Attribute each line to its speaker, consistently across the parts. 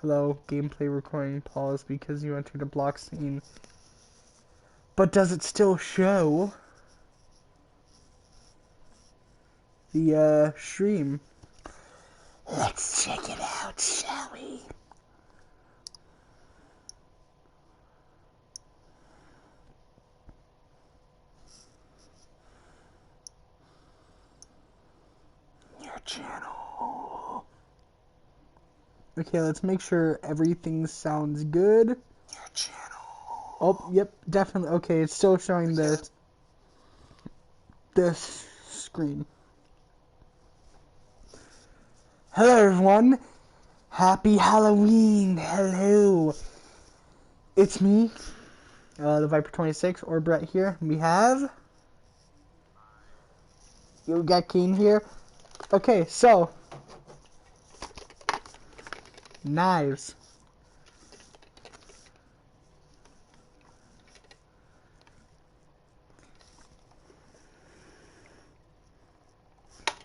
Speaker 1: Hello, gameplay recording pause because you entered a block scene. But does it still show the stream? Let's check it out, shall we? Your channel. Okay, let's make sure everything sounds good. Your channel. Oh, yep, definitely. Okay, it's still showing this screen. Hello, everyone. Happy Halloween. Hello. It's me, the Viper 26, or Brett here. We have... You got Keen here. Okay, so... Knives.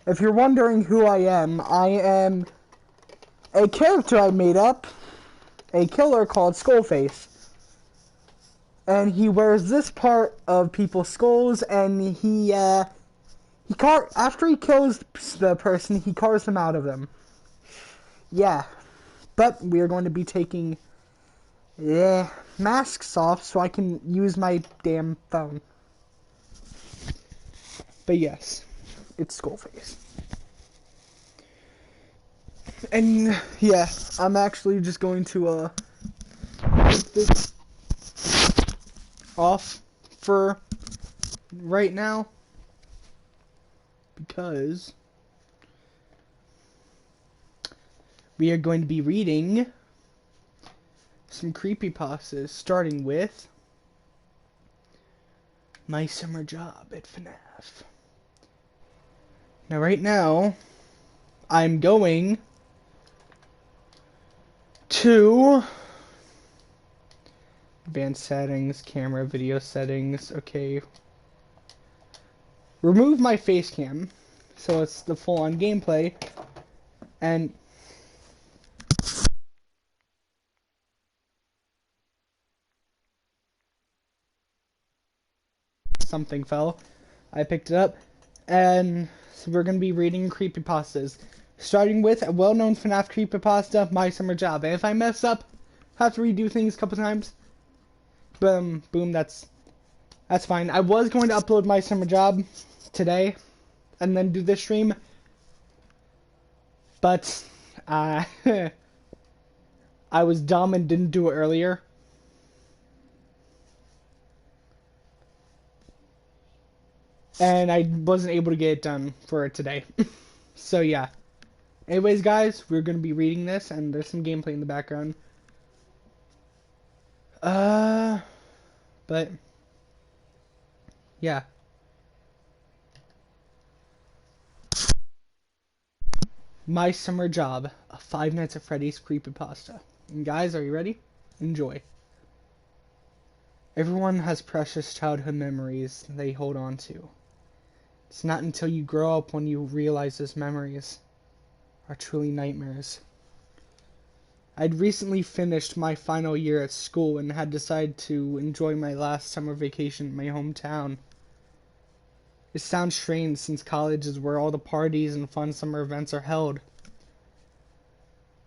Speaker 1: If you're wondering who I am a character I made up, a killer called Skullface. And he wears this part of people's skulls, and after he kills the person, he carves them out of them. Yeah. But we are going to be taking masks off so I can use my damn phone. But yes, it's Skullface. And yeah, I'm actually just going to take this off for right now because we are going to be reading some creepypastas, starting with My Summer Job at FNaF. Now right now, I'm going to advanced settings, camera, video settings, okay. Remove my face cam, so it's the full-on gameplay, and something fell. I picked it up, and so we're going to be reading creepypastas, starting with a well-known FNaF creepypasta, My Summer Job. And if I mess up, have to redo things a couple times, boom, that's fine. I was going to upload My Summer Job today, and then do this stream, but I was dumb and didn't do it earlier. And I wasn't able to get it done for today. So yeah. Anyways, guys, we're going to be reading this, and there's some gameplay in the background. But yeah. My Summer Job, a Five Nights at Freddy's creepypasta. And guys, are you ready? Enjoy. Everyone has precious childhood memories they hold on to. It's not until you grow up when you realize those memories are truly nightmares. I'd recently finished my final year at school and had decided to enjoy my last summer vacation in my hometown. It sounds strange since college is where all the parties and fun summer events are held.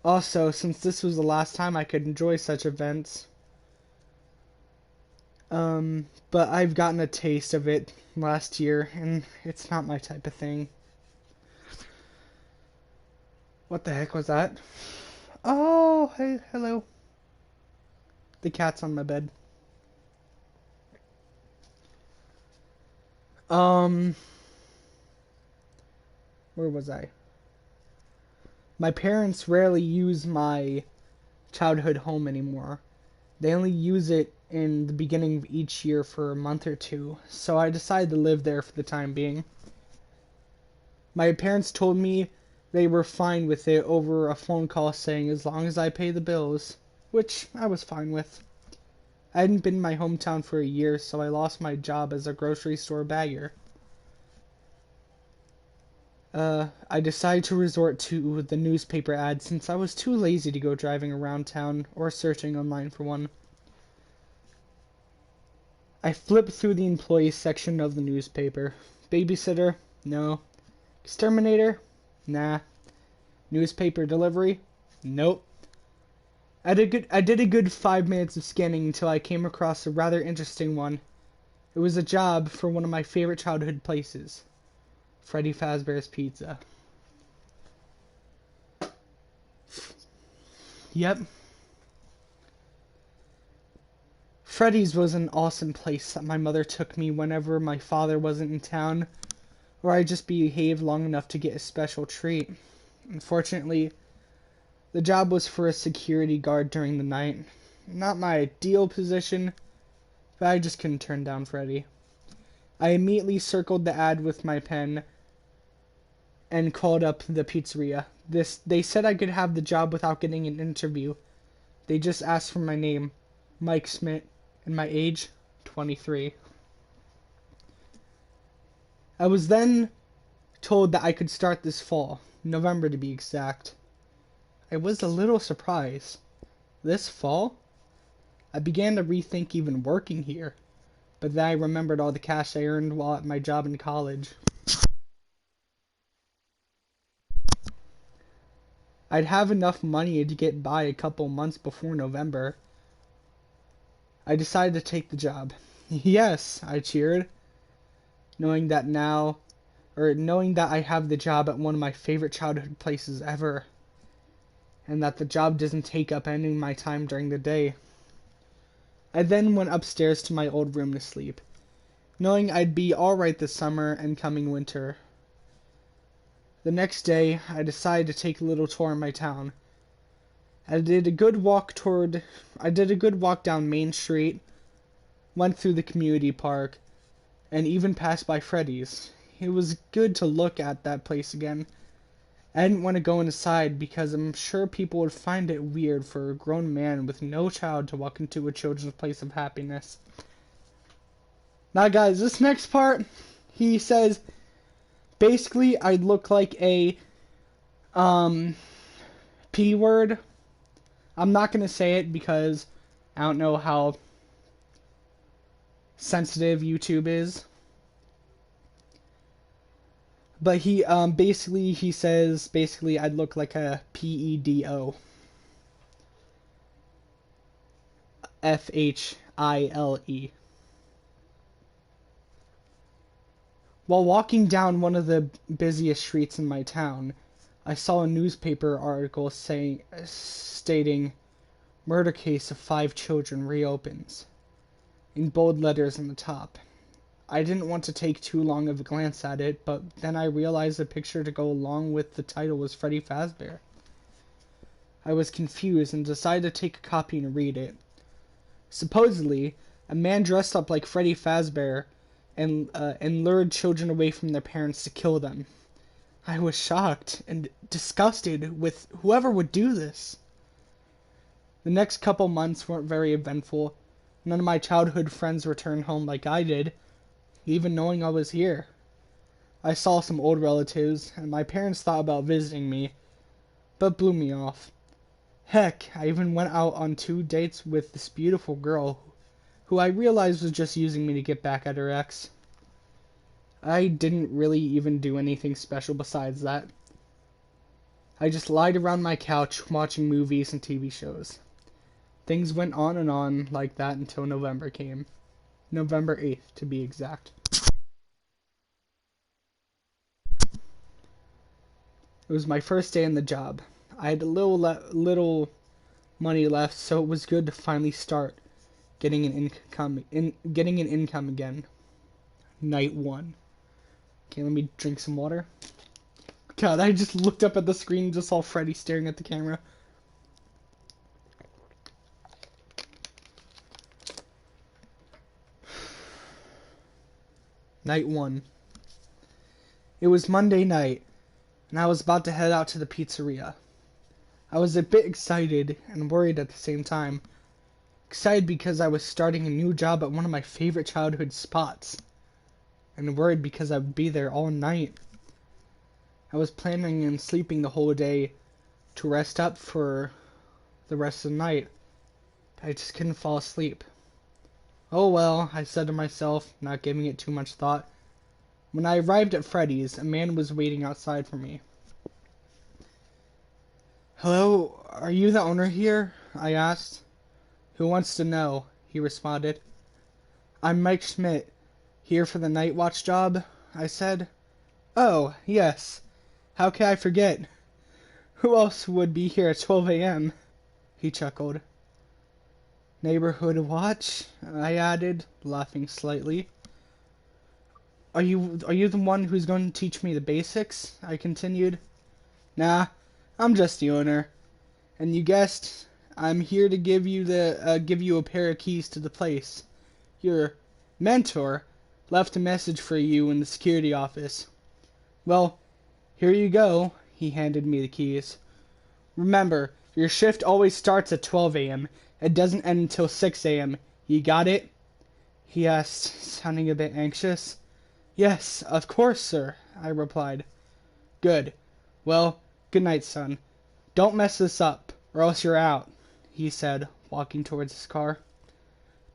Speaker 1: Also, since this was the last time I could enjoy such events, but I've gotten a taste of it last year, and it's not my type of thing. What the heck was that? Oh, hey, hello. The cat's on my bed. Where was I? My parents rarely use my childhood home anymore. They only use it in the beginning of each year for a month or two, so I decided to live there for the time being. My parents told me they were fine with it over a phone call, saying as long as I pay the bills, which I was fine with. I hadn't been in my hometown for a year, so I lost my job as a grocery store bagger. I decided to resort to the newspaper ad since I was too lazy to go driving around town or searching online for one. I flipped through the employees section of the newspaper. Babysitter? No. Exterminator? Nah. Newspaper delivery? Nope. I did a good 5 minutes of scanning until I came across a rather interesting one. It was a job for one of my favorite childhood places, Freddy Fazbear's Pizza. Yep. Freddy's was an awesome place that my mother took me whenever my father wasn't in town, or I just behaved long enough to get a special treat. Unfortunately, the job was for a security guard during the night. Not my ideal position, but I just couldn't turn down Freddy. I immediately circled the ad with my pen and called up the pizzeria. They said I could have the job without getting an interview. They just asked for my name, Mike Smith, and my age, 23. I was then told that I could start this fall, November to be exact. I was a little surprised. This fall? I began to rethink even working here, but then I remembered all the cash I earned while at my job in college. I'd have enough money to get by a couple months before November. I decided to take the job. Yes, I cheered, knowing that I have the job at one of my favorite childhood places ever, and that the job doesn't take up any of my time during the day. I then went upstairs to my old room to sleep, knowing I'd be alright this summer and coming winter. The next day, I decided to take a little tour in my town. I did a good walk down Main Street, went through the community park, and even passed by Freddy's. It was good to look at that place again. I didn't want to go inside because I'm sure people would find it weird for a grown man with no child to walk into a children's place of happiness. Now guys, this next part, he says, basically I'd look like a, P word. I'm not going to say it because I don't know how sensitive YouTube is. But he says I'd look like a pedo. FHILE. While walking down one of the busiest streets in my town, I saw a newspaper article stating, "Murder case of 5 children reopens," in bold letters in the top. I didn't want to take too long of a glance at it, but then I realized the picture to go along with the title was Freddy Fazbear. I was confused and decided to take a copy and read it. Supposedly, a man dressed up like Freddy Fazbear and lured children away from their parents to kill them. I was shocked and disgusted with whoever would do this. The next couple months weren't very eventful. None of my childhood friends returned home like I did, even knowing I was here. I saw some old relatives, and my parents thought about visiting me, but blew me off. Heck, I even went out on 2 dates with this beautiful girl, who I realized was just using me to get back at her ex. I didn't really even do anything special besides that. I just lied around my couch watching movies and TV shows. Things went on and on like that until November came. November 8th, to be exact. It was my first day in the job. I had a little money left, so it was good to finally start getting an income again. Night 1. Okay, let me drink some water. God, I just looked up at the screen and just saw Freddy staring at the camera. Night 1. It was Monday night, and I was about to head out to the pizzeria. I was a bit excited and worried at the same time. Excited because I was starting a new job at one of my favorite childhood spots, and worried because I would be there all night. I was planning on sleeping the whole day to rest up for the rest of the night. I just couldn't fall asleep. Oh well, I said to myself, not giving it too much thought. When I arrived at Freddy's, a man was waiting outside for me. "Hello, are you the owner here?" I asked. "Who wants to know?" he responded. "I'm Mike Schmidt, here for the night watch job," I said. "Oh, yes. How can I forget? Who else would be here at 12 a.m.? He chuckled. "Neighborhood watch?" I added, laughing slightly. Are you the one who's going to teach me the basics?" I continued. "Nah, I'm just the owner. And you guessed, I'm here to give you a pair of keys to the place. Your mentor left a message for you in the security office. Well, here you go." He handed me the keys. "Remember, your shift always starts at 12 a.m. It doesn't end until 6 a.m. You got it?" he asked, sounding a bit anxious. "Yes, of course, sir," I replied. "Good. Well, good night, son. Don't mess this up, or else you're out," he said, walking towards his car.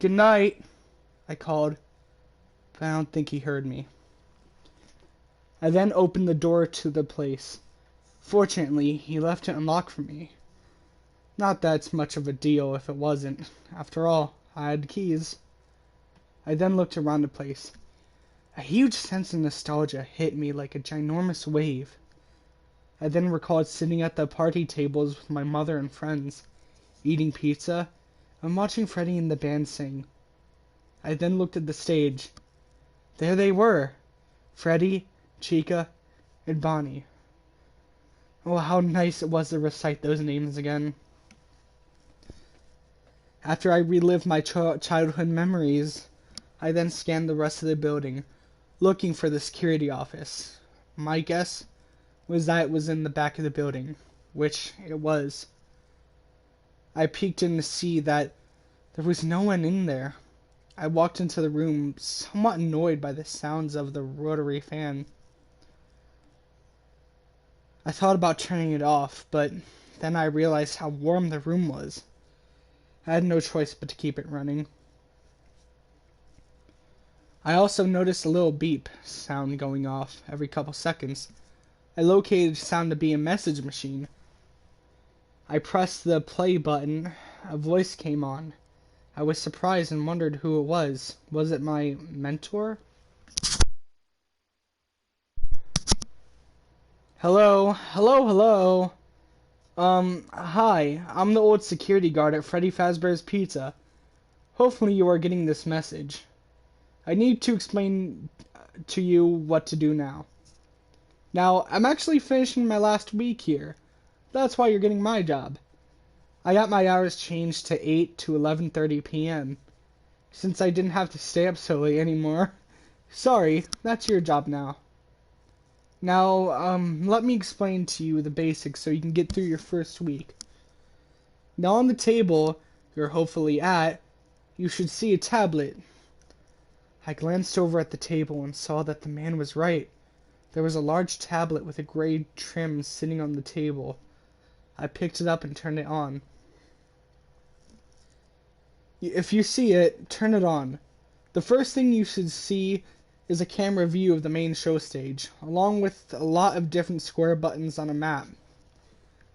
Speaker 1: "Good night," I called, but I don't think he heard me. I then opened the door to the place. Fortunately, he left it unlocked for me. Not that it's much of a deal if it wasn't. After all, I had the keys. I then looked around the place. A huge sense of nostalgia hit me like a ginormous wave. I then recalled sitting at the party tables with my mother and friends, eating pizza, and watching Freddie and the band sing. I then looked at the stage. There they were, Freddie, Chica, and Bonnie. Oh, how nice it was to recite those names again. After I relived my childhood memories, I then scanned the rest of the building, looking for the security office. My guess was that it was in the back of the building, which it was. I peeked in to see that there was no one in there. I walked into the room, somewhat annoyed by the sounds of the rotary fan. I thought about turning it off, but then I realized how warm the room was. I had no choice but to keep it running. I also noticed a little beep sound going off every couple seconds. I located the sound to be a message machine. I pressed the play button. A voice came on. I was surprised and wondered who it was. Was it my mentor? "Hello, hello, hello. Hi, I'm the old security guard at Freddy Fazbear's Pizza. Hopefully you are getting this message. I need to explain to you what to do now. Now, I'm actually finishing my last week here. That's why you're getting my job. I got my hours changed to 8 to 11:30 p.m. since I didn't have to stay up so late anymore. Sorry, that's your job now. Now, let me explain to you the basics so you can get through your first week. Now on the table you're hopefully at, you should see a tablet." I glanced over at the table and saw that the man was right. There was a large tablet with a gray trim sitting on the table. I picked it up and turned it on. If you see it, turn it on. The first thing you should see is a camera view of the main show stage, along with a lot of different square buttons on a map.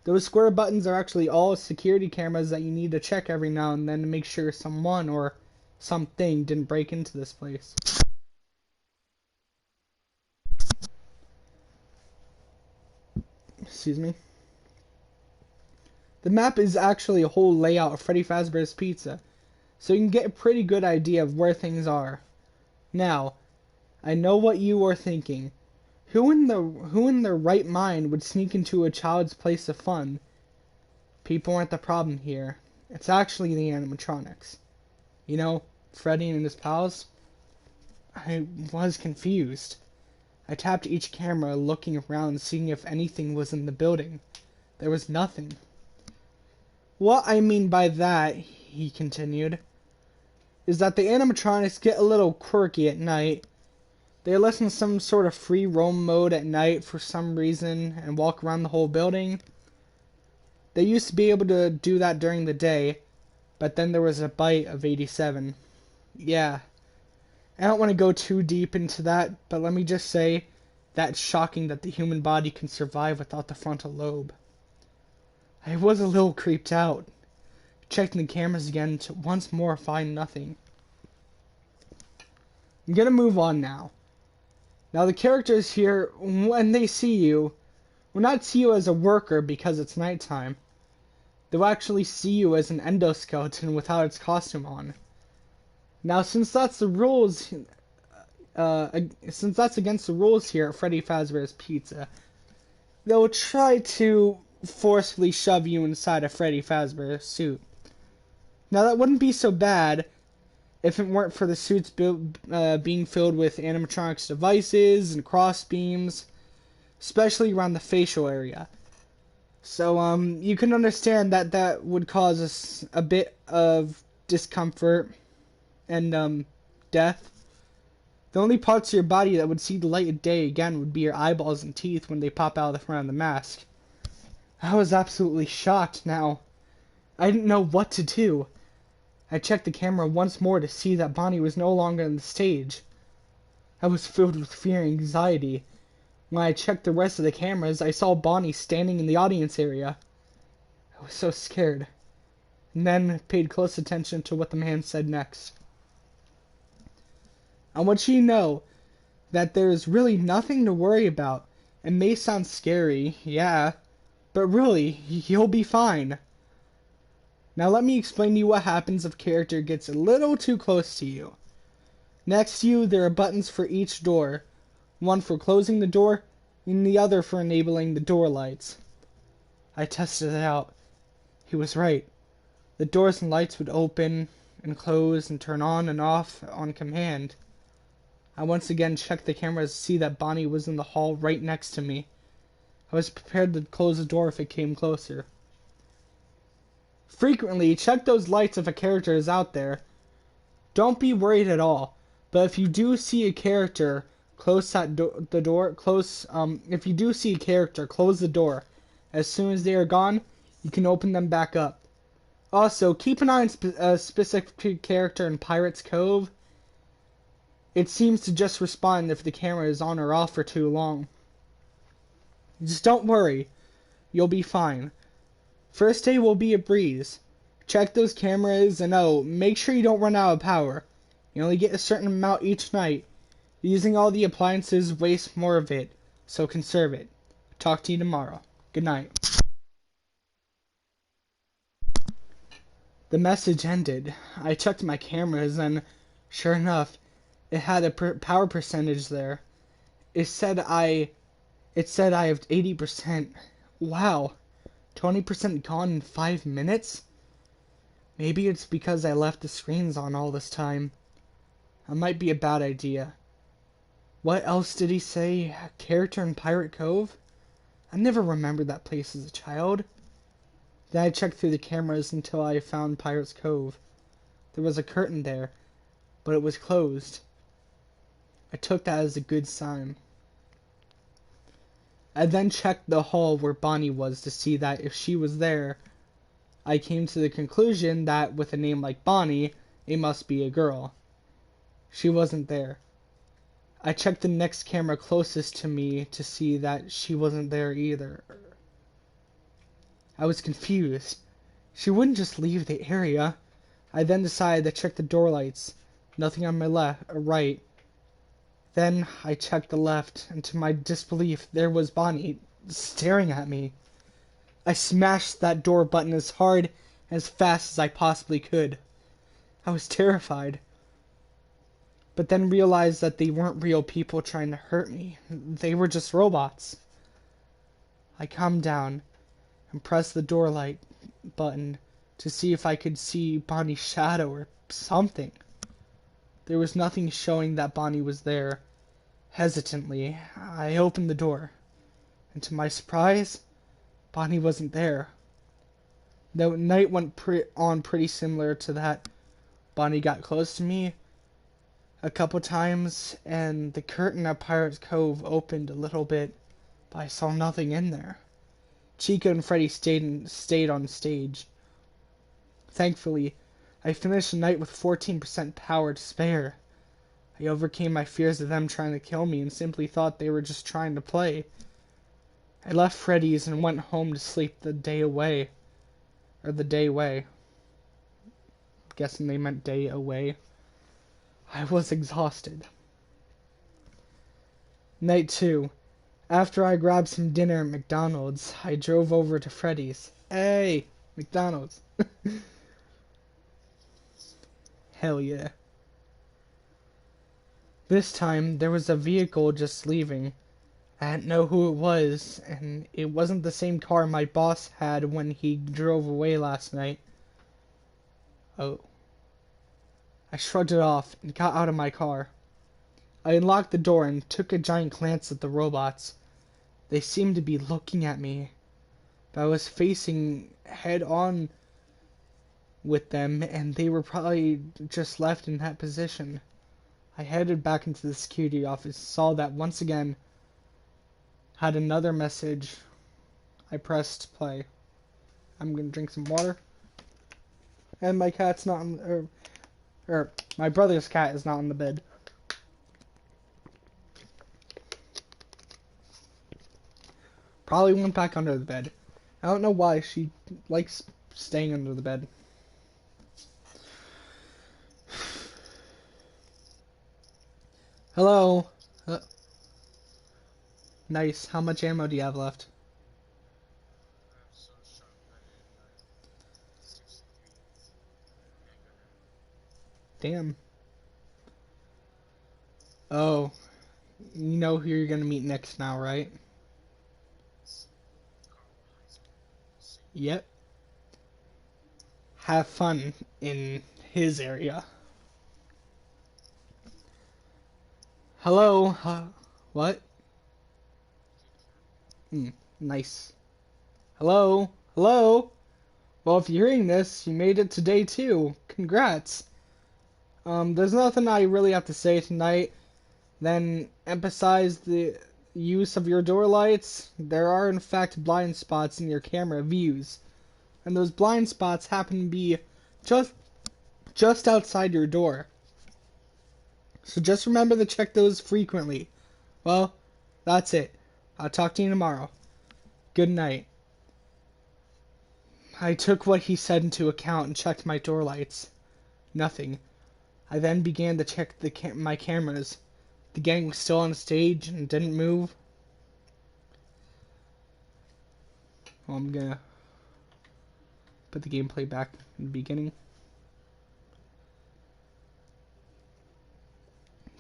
Speaker 1: Those square buttons are actually all security cameras that you need to check every now and then to make sure someone or something didn't break into this place. Excuse me. The map is actually a whole layout of Freddy Fazbear's Pizza, so you can get a pretty good idea of where things are. Now, I know what you are thinking. Who in their right mind would sneak into a child's place of fun? People aren't the problem here. It's actually the animatronics. You know, Freddy and his pals? I was confused. I tapped each camera, looking around, seeing if anything was in the building. There was nothing. "What I mean by that," he continued, "is that the animatronics get a little quirky at night. They let us in some sort of free roam mode at night for some reason and walk around the whole building. They used to be able to do that during the day, but then there was a bite of 87. Yeah, I don't want to go too deep into that, but let me just say that it's shocking that the human body can survive without the frontal lobe. I was a little creeped out. Checking the cameras again to once more find nothing. I'm gonna move on now. Now the characters here, when they see you, will not see you as a worker because it's nighttime. They'll actually see you as an endoskeleton without its costume on. Now, since that's the rules, since that's against the rules here at Freddy Fazbear's Pizza, they'll try to forcefully shove you inside a Freddy Fazbear suit. Now, that wouldn't be so bad if it weren't for the suits being filled with animatronics devices and cross beams, especially around the facial area. So, you can understand that that would cause us a bit of discomfort and, death. The only parts of your body that would see the light of day again would be your eyeballs and teeth when they pop out of the front of the mask. I was absolutely shocked now. I didn't know what to do. I checked the camera once more to see that Bonnie was no longer on the stage. I was filled with fear and anxiety. When I checked the rest of the cameras, I saw Bonnie standing in the audience area. I was so scared, and then paid close attention to what the man said next. I want you to know that there is really nothing to worry about. It may sound scary, yeah, but really, you'll be fine. Now let me explain to you what happens if a character gets a little too close to you. Next to you, there are buttons for each door. One for closing the door, and the other for enabling the door lights. I tested it out. He was right. The doors and lights would open and close and turn on and off on command. I once again checked the cameras to see that Bonnie was in the hall right next to me. I was prepared to close the door if it came closer. Frequently, check those lights if a character is out there. Don't be worried at all, but if you do see a character, close the door. If you do see a character, close the door. As soon as they are gone, you can open them back up. Also, keep an eye on a specific character in Pirate's Cove. It seems to just respond if the camera is on or off for too long. Just don't worry. You'll be fine. First day will be a breeze. Check those cameras and make sure you don't run out of power. You only get a certain amount each night. Using all the appliances wastes more of it, so conserve it. Talk to you tomorrow. Good night. The message ended. I checked my cameras and, sure enough, it had a power percentage there. It said I have 80%. Wow. 20% gone in 5 minutes? Maybe it's because I left the screens on all this time. That might be a bad idea. What else did he say? A character in Pirate Cove? I never remembered that place as a child. Then I checked through the cameras until I found Pirate's Cove. There was a curtain there, but it was closed. I took that as a good sign. I then checked the hall where Bonnie was to see that if she was there. I came to the conclusion that with a name like Bonnie, it must be a girl. She wasn't there. I checked the next camera closest to me to see that she wasn't there either. I was confused. She wouldn't just leave the area. I then decided to check the door lights. Nothing on my left or right. Then I checked the left, and to my disbelief, there was Bonnie, staring at me. I smashed that door button as hard and as fast as I possibly could. I was terrified, but then realized that they weren't real people trying to hurt me. They were just robots. I calmed down and pressed the door light button to see if I could see Bonnie's shadow or something. There was nothing showing that Bonnie was there. Hesitantly, I opened the door, and to my surprise, Bonnie wasn't there. The night went on pretty similar to that. Bonnie got close to me. a couple times, and the curtain at Pirate's Cove opened a little bit, but I saw nothing in there. Chica and Freddy stayed on stage. Thankfully, I finished the night with 14% power to spare. I overcame my fears of them trying to kill me and simply thought they were just trying to play. I left Freddy's and went home to sleep the day away. Or the day away. Guessing they meant day away. I was exhausted. Night 2. After I grabbed some dinner at McDonald's, I drove over to Freddy's. Hey! McDonald's. Hell yeah. This time, there was a vehicle just leaving. I didn't know who it was, and it wasn't the same car my boss had when he drove away last night. Oh. I shrugged it off and got out of my car. I unlocked the door and took a giant glance at the robots. They seemed to be looking at me, but I was facing head on with them, and they were probably just left in that position. I headed back into the security office, saw that once again, had another message. I pressed play. I'm gonna drink some water. And my cat's not on, or my brother's cat is not on the bed. Probably went back under the bed. I don't know why she likes staying under the bed. Hello. Nice. How much ammo do you have left? Damn. Oh. You know who you're gonna meet next now, right? Yep. Have fun in his area. Hello. What? Nice. Hello? Hello? Well, if you're hearing this, you made it to day 2. Congrats. There's nothing I really have to say tonight. Then emphasize the use of your door lights. There are in fact blind spots in your camera views. And those blind spots happen to be just outside your door. So just remember to check those frequently. Well, that's it. I'll talk to you tomorrow. Good night. I took what he said into account and checked my door lights. Nothing. I then began to check my cameras. The gang was still on stage and didn't move. Well, I'm gonna put the gameplay back in the beginning.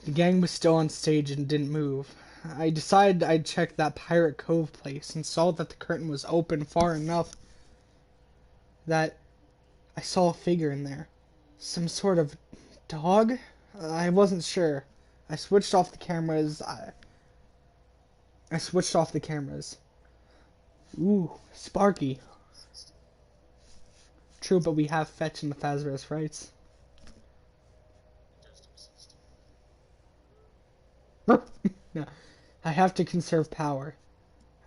Speaker 1: The gang was still on stage and didn't move. I decided I'd check that Pirate Cove place and saw that the curtain was open far enough that I saw a figure in there. Some sort of dog? I wasn't sure. I switched off the cameras. I switched off the cameras. Ooh, Sparky. True, but we have Fetch and the Fazbear's rights. No, I have to conserve power.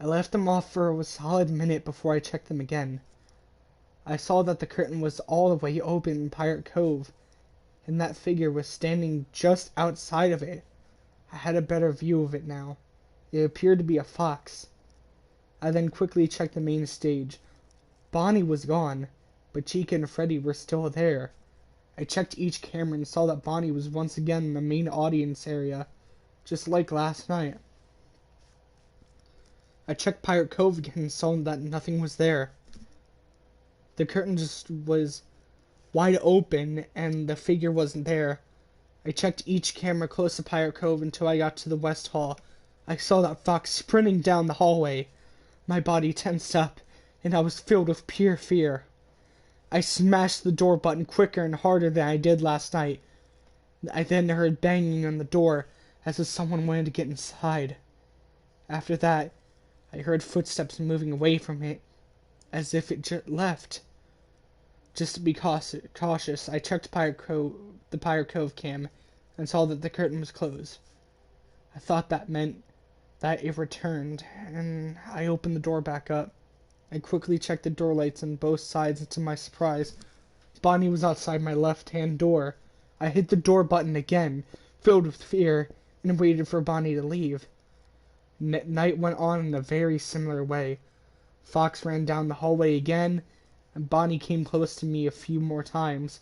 Speaker 1: I left them off for a solid minute before I checked them again. I saw that the curtain was all the way open in Pirate Cove, and that figure was standing just outside of it. I had a better view of it now. It appeared to be a fox. I then quickly checked the main stage. Bonnie was gone, but Chica and Freddy were still there. I checked each camera and saw that Bonnie was once again in the main audience area, just like last night. I checked Pirate Cove again and saw that nothing was there. The curtain just was wide open and the figure wasn't there. I checked each camera close to Pirate Cove until I got to the West Hall. I saw that fox sprinting down the hallway. My body tensed up, and I was filled with pure fear. I smashed the door button quicker and harder than I did last night. I then heard banging on the door as if someone wanted to get inside. After that, I heard footsteps moving away from it, as if it just left. Just to be cautious, I checked the Pirate Cove cam, and saw that the curtain was closed. I thought that meant that it returned, and I opened the door back up. I quickly checked the door lights on both sides, and to my surprise, Bonnie was outside my left-hand door. I hit the door button again, filled with fear, and waited for Bonnie to leave. Night went on in a very similar way. Fox ran down the hallway again, and Bonnie came close to me a few more times.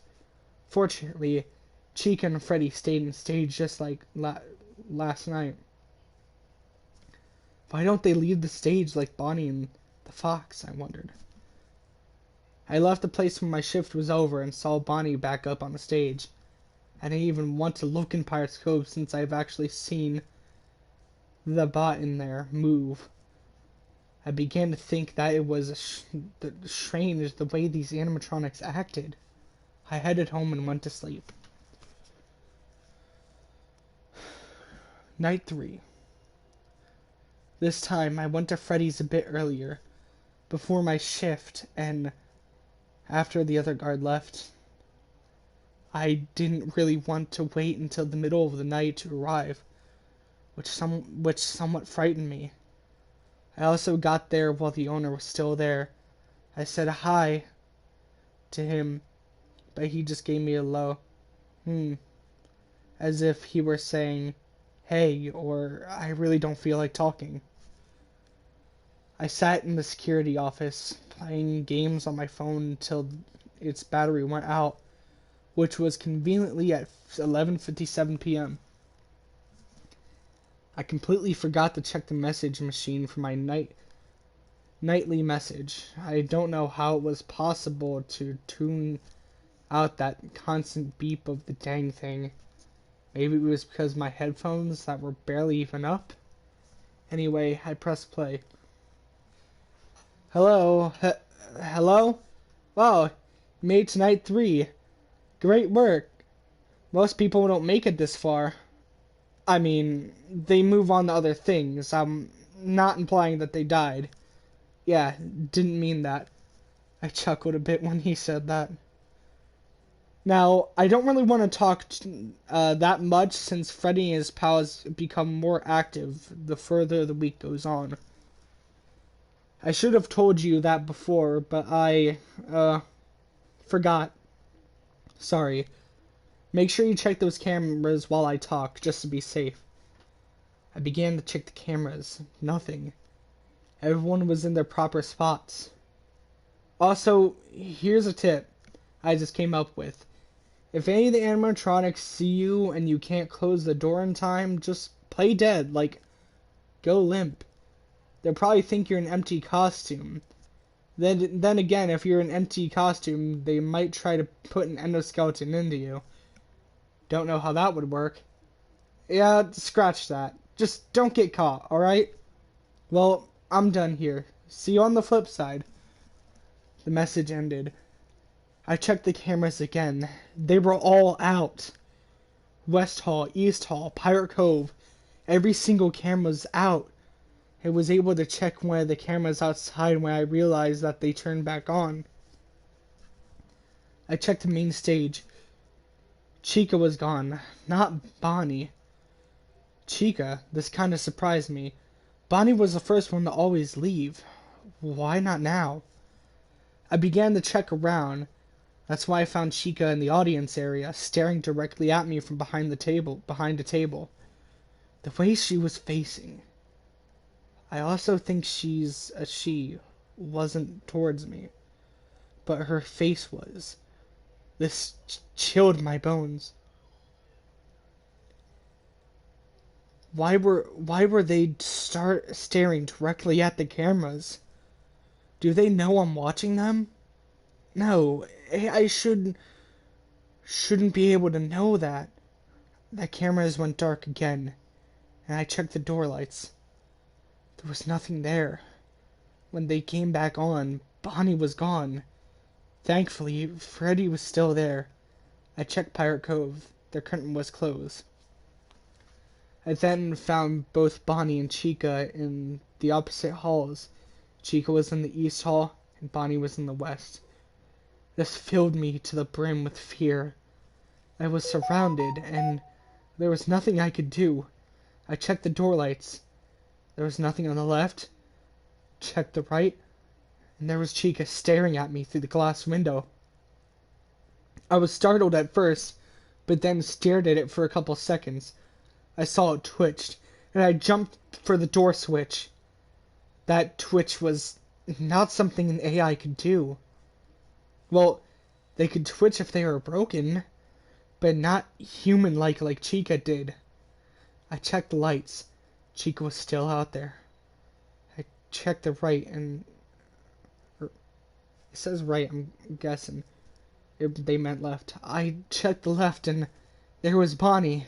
Speaker 1: Fortunately, Chica and Freddy stayed on stage just like last night. Why don't they leave the stage like Bonnie and the Fox, I wondered. I left the place when my shift was over and saw Bonnie back up on the stage. I didn't even want to look in Pirate's Cove since I've actually seen the bot in there move. I began to think that it was strange the way these animatronics acted. I headed home and went to sleep. Night 3. This time I went to Freddy's a bit earlier, before my shift, and after the other guard left. I didn't really want to wait until the middle of the night to arrive, which somewhat frightened me. I also got there while the owner was still there. I said hi to him, but he just gave me a low as if he were saying, hey, or I really don't feel like talking. I sat in the security office, playing games on my phone until its battery went out, which was conveniently at 11:57 p.m. I completely forgot to check the message machine for my nightly message. I don't know how it was possible to tune out that constant beep of the dang thing. Maybe it was because my headphones that were barely even up. Anyway, I pressed play. Hello? Hello? Wow, you made it to night 3. Great work. Most people don't make it this far. I mean, they move on to other things. I'm not implying that they died. Yeah, didn't mean that. I chuckled a bit when he said that. Now, I don't really want to talk that much since Freddy and his pals become more active the further the week goes on. I should have told you that before, but I, forgot. Sorry. Make sure you check those cameras while I talk, just to be safe. I began to check the cameras. Nothing. Everyone was in their proper spots. Also, here's a tip I just came up with. If any of the animatronics see you and you can't close the door in time, just play dead, like, go limp. They'll probably think you're an empty costume. Then again, if you're an empty costume, they might try to put an endoskeleton into you. Don't know how that would work. Yeah, scratch that. Just don't get caught, alright? Well, I'm done here. See you on the flip side. The message ended. I checked the cameras again. They were all out. West Hall, East Hall, Pirate Cove. Every single camera's out. I was able to check one of the cameras outside when I realized that they turned back on. I checked the main stage. Chica was gone, not Bonnie. Chica, this kind of surprised me. Bonnie was the first one to always leave. Why not now? I began to check around. That's why I found Chica in the audience area, staring directly at me from behind a table. The way she was facing. I also think she wasn't towards me, but her face was. This chilled my bones. Why were they staring directly at the cameras? Do they know I'm watching them? No, I shouldn't be able to know that. The cameras went dark again, and I checked the door lights. There was nothing there. When they came back on, Bonnie was gone. Thankfully, Freddy was still there. I checked Pirate Cove. Their curtain was closed. I then found both Bonnie and Chica in the opposite halls. Chica was in the East Hall, and Bonnie was in the West. This filled me to the brim with fear. I was surrounded, and There was nothing I could do. I checked the door lights. There was nothing on the left. Checked the right, and there was Chica staring at me through the glass window. I was startled at first, but then stared at it for a couple seconds. I saw it twitched, and I jumped for the door switch. That twitch was not something an AI could do. Well, they could twitch if they were broken, but not human-like Chica did. I checked the lights. Chica was still out there. I checked the right, and it says right, I'm guessing. They meant left. I checked the left, and there was Bonnie.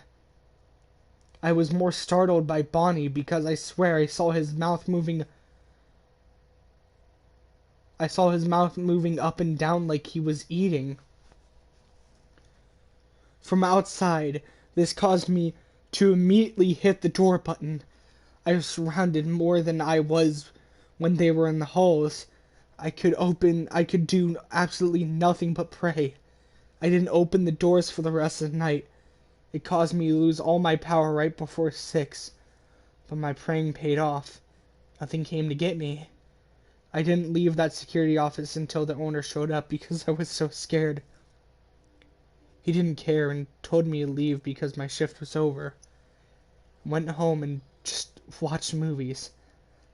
Speaker 1: I was more startled by Bonnie because I swear I saw his mouth moving. I saw his mouth moving up and down like he was eating. From outside, this caused me to immediately hit the door button. I was surrounded more than I was when they were in the halls. I could do absolutely nothing but pray. I didn't open the doors for the rest of the night. It caused me to lose all my power right before 6. But my praying paid off. Nothing came to get me. I didn't leave that security office until the owner showed up because I was so scared. He didn't care and told me to leave because my shift was over. Went home and just watched movies.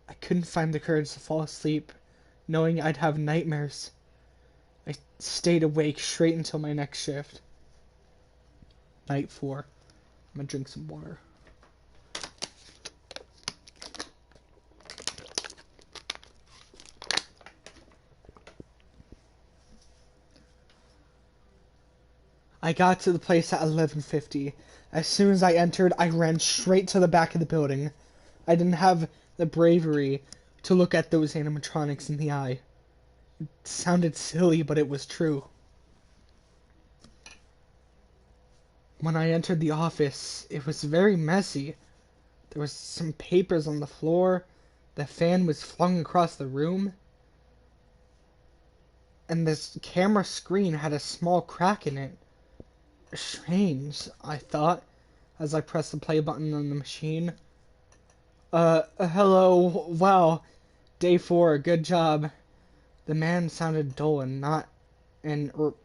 Speaker 1: I couldn't find the courage to fall asleep, knowing I'd have nightmares. I stayed awake straight until my next shift. Night 4. I'm gonna drink some water. I got to the place at 11:50. As soon as I entered, I ran straight to the back of the building. I didn't have the bravery to look at those animatronics in the eye. It sounded silly, but it was true. When I entered the office, it was very messy. There was some papers on the floor, the fan was flung across the room, and this camera screen had a small crack in it. Strange, I thought, as I pressed the play button on the machine. Hello, wow, day 4, good job. The man sounded dull and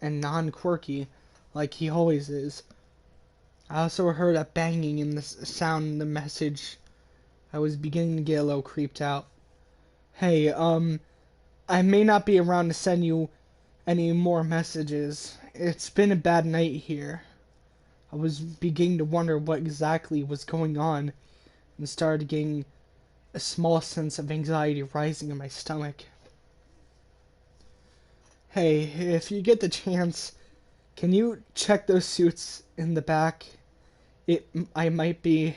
Speaker 1: non-quirky, like he always is. I also heard a banging in the sound in the message. I was beginning to get a little creeped out. Hey, I may not be around to send you any more messages. It's been a bad night here. I was beginning to wonder what exactly was going on and started getting a small sense of anxiety rising in my stomach. Hey, if you get the chance, can you check those suits in the back? I might be...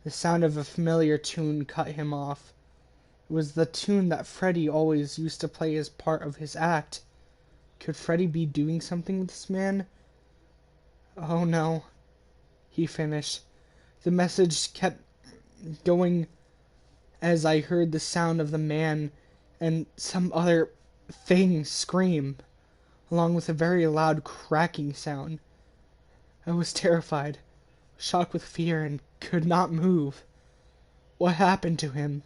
Speaker 1: The sound of a familiar tune cut him off. It was the tune that Freddy always used to play as part of his act. Could Freddy be doing something with this man? Oh no, he finished. The message kept going as I heard the sound of the man and some other thing scream, along with a very loud cracking sound. I was terrified, shocked with fear, and could not move. What happened to him?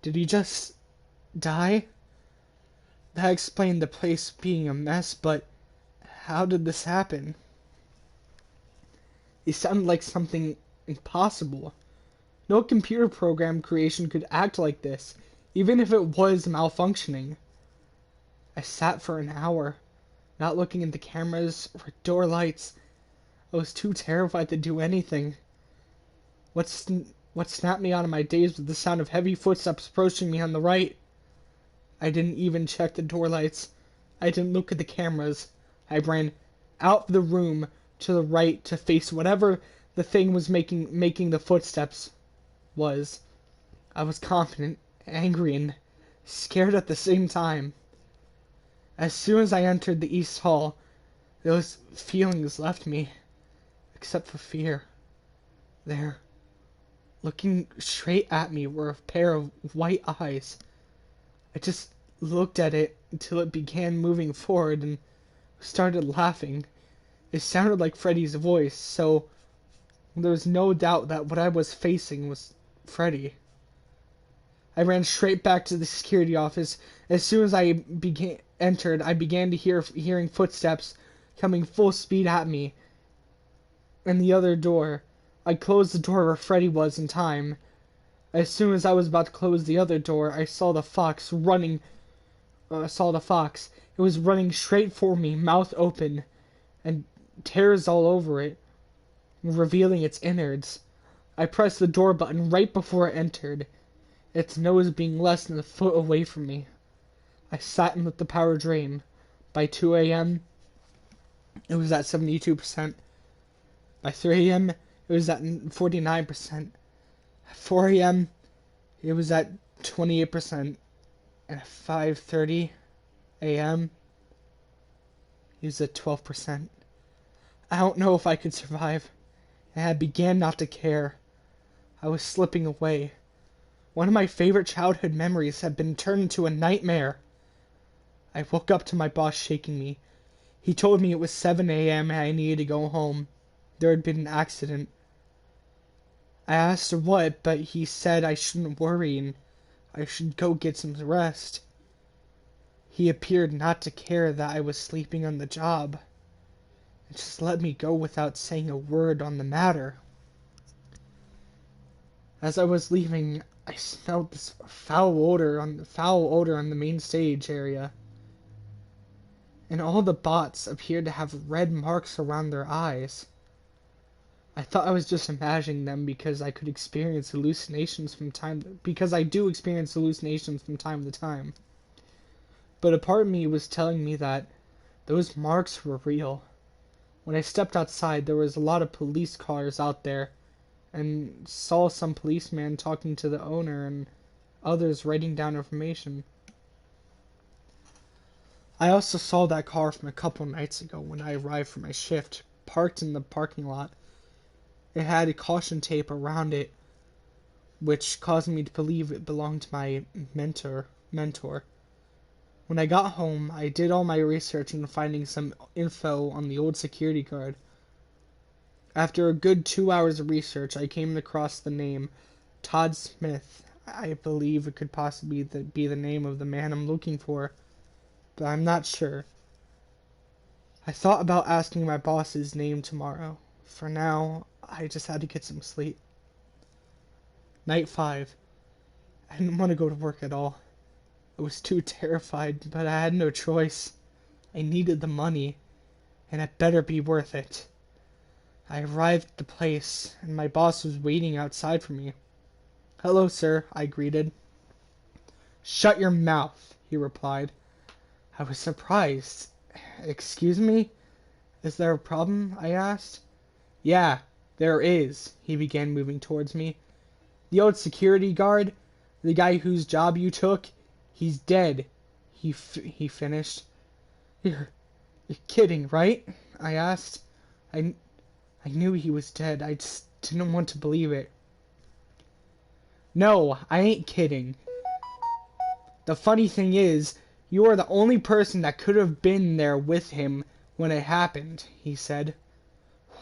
Speaker 1: Did he just die? That explained the place being a mess, but how did this happen? It sounded like something impossible. No computer program creation could act like this, even if it was malfunctioning. I sat for an hour, not looking at the cameras or door lights. I was too terrified to do anything. What snapped me out of my daze was the sound of heavy footsteps approaching me on the right. I didn't even check the door lights. I didn't look at the cameras. I ran out of the room to the right to face whatever the thing was making the footsteps was. I was confident, angry, and scared at the same time. As soon as I entered the East Hall, those feelings left me, except for fear. There, looking straight at me, were a pair of white eyes. I just looked at it until it began moving forward and started laughing. It sounded like Freddy's voice, so There was no doubt that what I was facing was Freddy. I ran straight back to the security office. As soon as I entered, I began to hearing footsteps coming full speed at me in the other door. I closed the door where Freddy was in time. As soon as I was about to close the other door, I saw the fox running. It was running straight for me, mouth open, and tears all over it, revealing its innards. I pressed the door button right before it entered, its nose being less than a foot away from me. I sat and let the power drain. By 2 a.m., it was at 72%. By 3 a.m., it was at 49%. At 4 a.m., it was at 28%. And at 5:30 a.m., it was at 12%. I don't know if I could survive, and I began not to care. I was slipping away. One of my favorite childhood memories had been turned into a nightmare. I woke up to my boss shaking me. He told me it was 7 a.m. and I needed to go home. There had been an accident. I asked what, but he said I shouldn't worry and I should go get some rest. He appeared not to care that I was sleeping on the job, and just let me go without saying a word on the matter. As I was leaving, I smelled this foul odor on the main stage area, and all the bots appeared to have red marks around their eyes. I thought I was just imagining them because I do experience hallucinations from time to time. But a part of me was telling me that those marks were real. When I stepped outside, there was a lot of police cars out there, and saw some policeman talking to the owner and others writing down information. I also saw that car from a couple nights ago when I arrived for my shift, parked in the parking lot. It had a caution tape around it, which caused me to believe it belonged to my mentor. When I got home, I did all my research into finding some info on the old security guard. After a good 2 hours of research, I came across the name Todd Smith. I believe it could possibly be the name of the man I'm looking for, but I'm not sure. I thought about asking my boss his name tomorrow. For now, I just had to get some sleep. Night 5. I didn't want to go to work at all. I was too terrified, but I had no choice. I needed the money, and it better be worth it. I arrived at the place, and my boss was waiting outside for me. "Hello, sir," I greeted. "Shut your mouth," he replied. I was surprised. "Excuse me? Is there a problem?" I asked. "Yeah, there is," he began moving towards me. "The old security guard, the guy whose job you took, he's dead," he finished. You're kidding, right?" I asked. I knew he was dead. I just didn't want to believe it. "No, I ain't kidding. The funny thing is, you are the only person that could have been there with him when it happened," he said.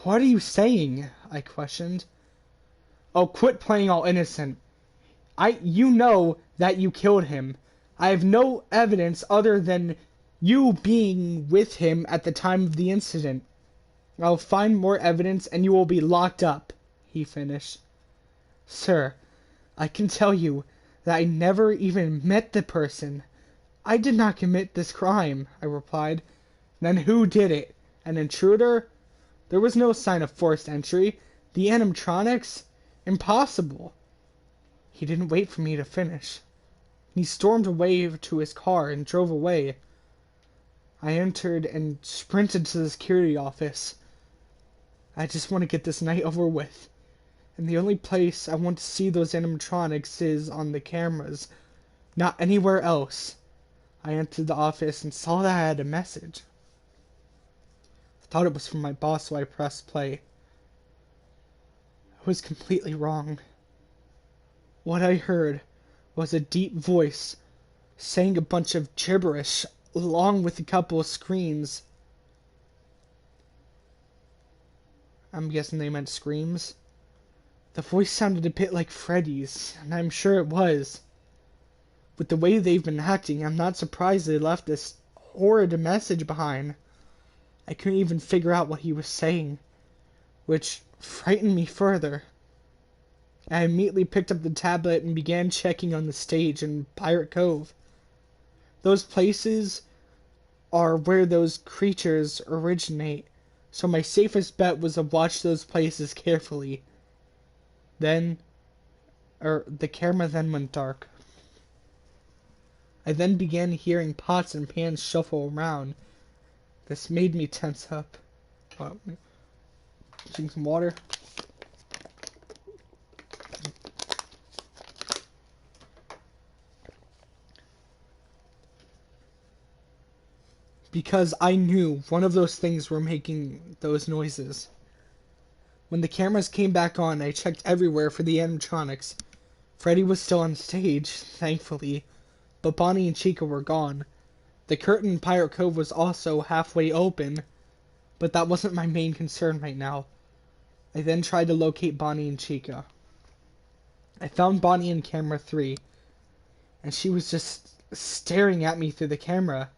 Speaker 1: "What are you saying?" I questioned. "Oh, quit playing all innocent. You know that you killed him. I have no evidence other than you being with him at the time of the incident. I'll find more evidence and you will be locked up," he finished. "Sir, I can tell you that I never even met the person. I did not commit this crime," I replied. "Then who did it? An intruder? There was no sign of forced entry. The animatronics? Impossible." He didn't wait for me to finish. He stormed away to his car and drove away. I entered and sprinted to the security office. I just want to get this night over with. And the only place I want to see those animatronics is on the cameras, not anywhere else. I entered the office and saw that I had a message. I thought it was from my boss, so I pressed play. I was completely wrong. What I heard was a deep voice saying a bunch of gibberish along with a couple of screams. I'm guessing they meant screams. The voice sounded a bit like Freddy's, and I'm sure it was. With the way they've been acting, I'm not surprised they left this horrid message behind. I couldn't even figure out what he was saying, which frightened me further. I immediately picked up the tablet and began checking on the stage in Pirate Cove. Those places are where those creatures originate, so my safest bet was to watch those places carefully. The camera then went dark. I then began hearing pots and pans shuffle around. This made me tense up. Drink some water. Because I knew one of those things were making those noises. When the cameras came back on, I checked everywhere for the animatronics. Freddy was still on stage, thankfully, but Bonnie and Chica were gone. The curtain in Pirate Cove was also halfway open, but that wasn't my main concern right now. I then tried to locate Bonnie and Chica. I found Bonnie in camera 3, and she was just staring at me through the camera.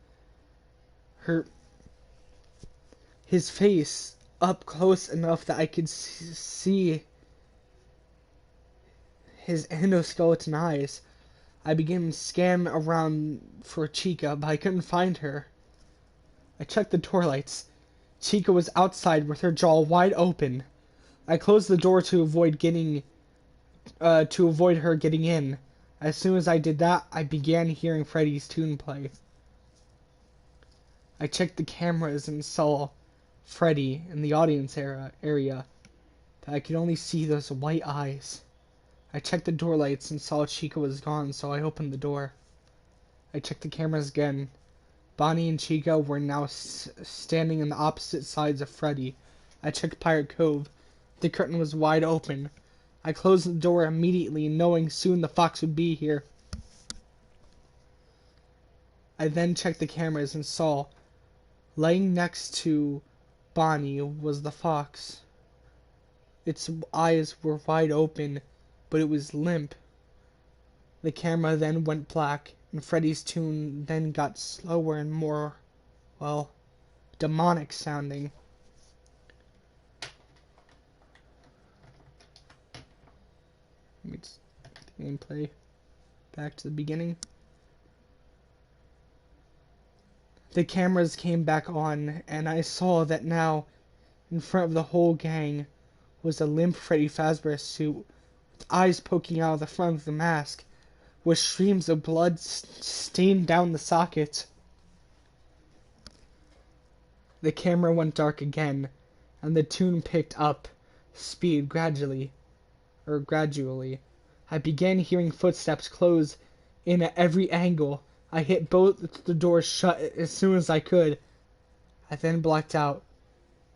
Speaker 1: His face up close enough that I could see his endoskeleton eyes. I began to scan around for Chica, but I couldn't find her. I checked the door lights. Chica was outside with her jaw wide open. I closed the door to avoid her getting in. As soon as I did that, I began hearing Freddy's tune play. I checked the cameras and saw Freddy in the audience area, but I could only see those white eyes. I checked the door lights and saw Chica was gone, so I opened the door. I checked the cameras again. Bonnie and Chica were now standing on the opposite sides of Freddy. I checked Pirate Cove. The curtain was wide open. I closed the door immediately, knowing soon the fox would be here. I then checked the cameras and saw, laying next to Bonnie was the fox. Its eyes were wide open, but it was limp. The camera then went black, and Freddy's tune then got slower and more, well, demonic sounding. Let me just the gameplay back to the beginning. The cameras came back on, and I saw that now, in front of the whole gang, was a limp Freddy Fazbear suit, with eyes poking out of the front of the mask, with streams of blood stained down the sockets. The camera went dark again, and the tune picked up speed gradually. I began hearing footsteps close in at every angle. I hit both the doors shut as soon as I could. I then blacked out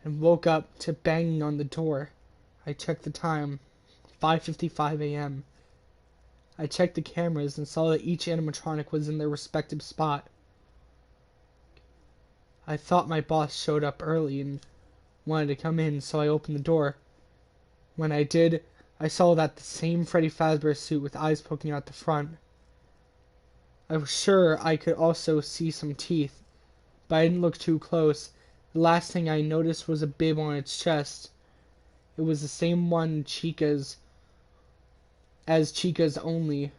Speaker 1: and woke up to banging on the door. I checked the time, 5:55 a.m. I checked the cameras and saw that each animatronic was in their respective spot. I thought my boss showed up early and wanted to come in, so I opened the door. When I did, I saw that the same Freddy Fazbear suit with eyes poking out the front. I was sure I could also see some teeth, but I didn't look too close. The last thing I noticed was a bib on its chest. It was the same one as Chica's, only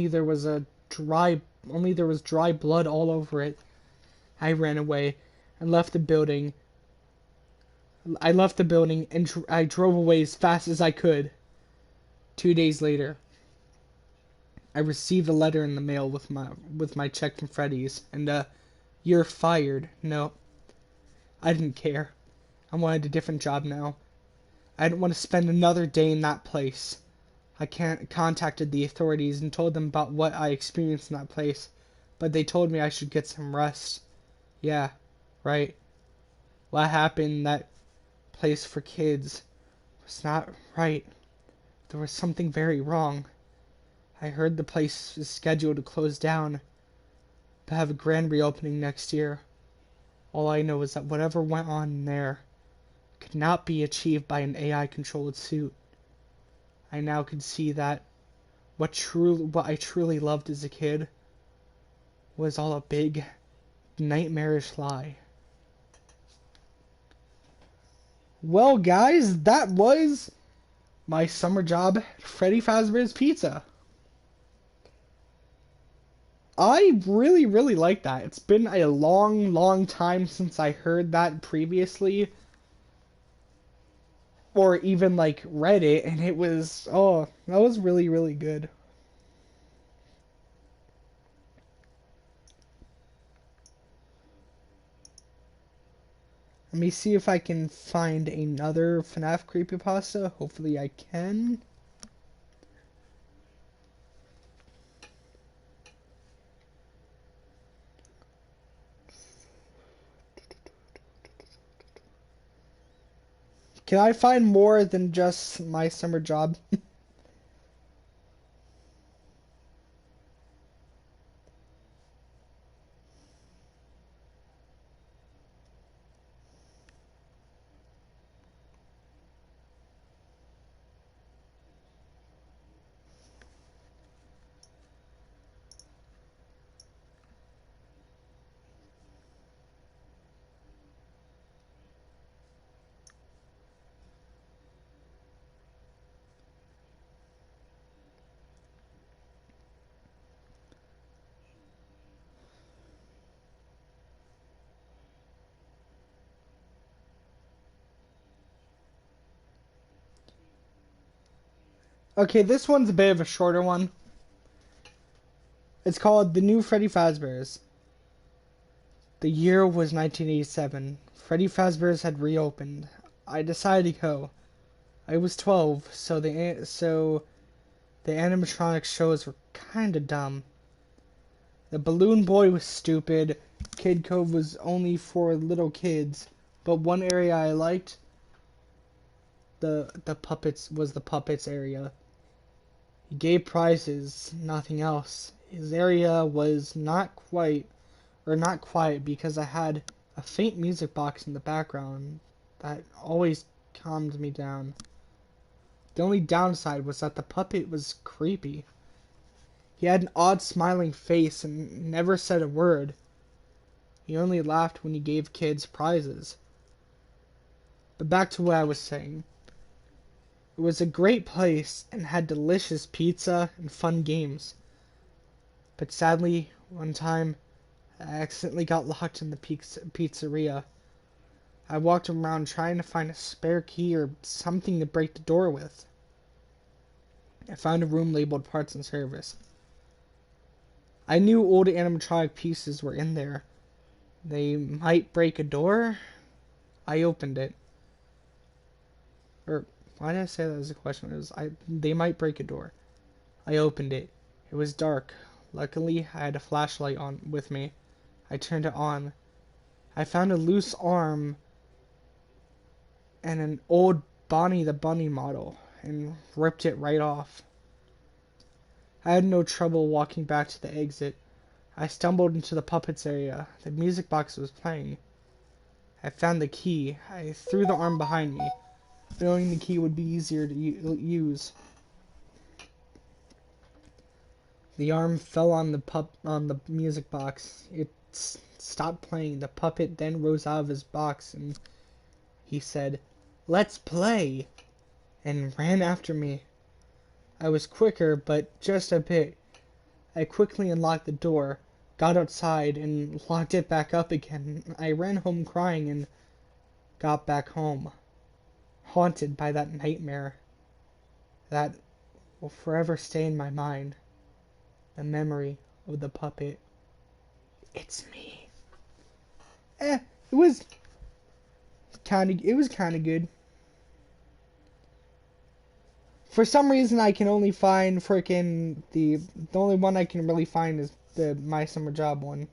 Speaker 1: there was dry blood all over it. I ran away and left the building. And I drove away as fast as I could. 2 days later, I received a letter in the mail with my check from Freddy's, and you're fired. No, I didn't care. I wanted a different job now. I didn't want to spend another day in that place. I contacted the authorities and told them about what I experienced in that place, but they told me I should get some rest. Yeah, right. What happened in that place for kids was not right. There was something very wrong. I heard the place is scheduled to close down, but have a grand reopening next year. All I know is that whatever went on in there could not be achieved by an AI-controlled suit. I now could see that what I truly loved as a kid was all a big, nightmarish lie. Well, guys, that was my summer job at Freddy Fazbear's Pizza. I really, really like that. It's been a long, long time since I heard that previously, or even like read it, and it was, oh, that was really, really good. Let me see if I can find another FNaF creepypasta. Hopefully I can. Can I find more than just my summer job? Okay, this one's a bit of a shorter one. It's called The New Freddy Fazbear's. The year was 1987. Freddy Fazbear's had reopened. I decided to go. I was 12, so the animatronic shows were kinda dumb. The Balloon Boy was stupid. Kid Cove was only for little kids. But one area I liked, the puppets, was the puppets area. He gave prizes, nothing else. His area was not quiet because I had a faint music box in the background that always calmed me down. The only downside was that the puppet was creepy. He had an odd smiling face and never said a word. He only laughed when he gave kids prizes. But back to what I was saying. It was a great place and had delicious pizza and fun games. But sadly, one time, I accidentally got locked in the pizzeria. I walked around trying to find a spare key or something to break the door with. I found a room labeled parts and service. I knew old animatronic pieces were in there. They might break a door. I opened it. Or why did I say that as a question? They might break a door. I opened it. It was dark. Luckily, I had a flashlight on with me. I turned it on. I found a loose arm and an old Bonnie the Bunny model and ripped it right off. I had no trouble walking back to the exit. I stumbled into the puppets area. The music box was playing. I found the key. I threw the arm behind me, knowing the key would be easier to use. The arm fell on the music box. It stopped playing. The puppet then rose out of his box and he said, "Let's play," and ran after me. I was quicker, but just a bit. I quickly unlocked the door, got outside, and locked it back up again. I ran home crying and got back home, haunted by that nightmare that will forever stay in my mind. The memory of the puppet. It's me. It was kind of good. For some reason, I can only find freaking the only one I can really find is the My Summer Job one.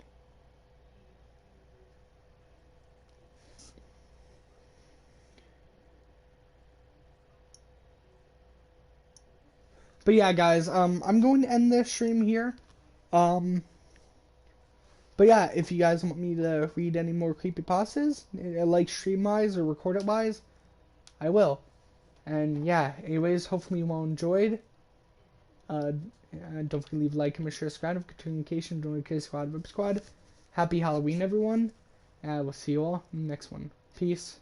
Speaker 1: But yeah, guys, I'm going to end this stream here. But yeah, if you guys want me to read any more creepypastas, like stream-wise or record it-wise, I will. And yeah, anyways, hopefully you all enjoyed. Uh, don't forget to leave a like, comment, share, subscribe, notification, join the K Squad, Web Squad. Happy Halloween, everyone. And we'll see you all in the next one. Peace.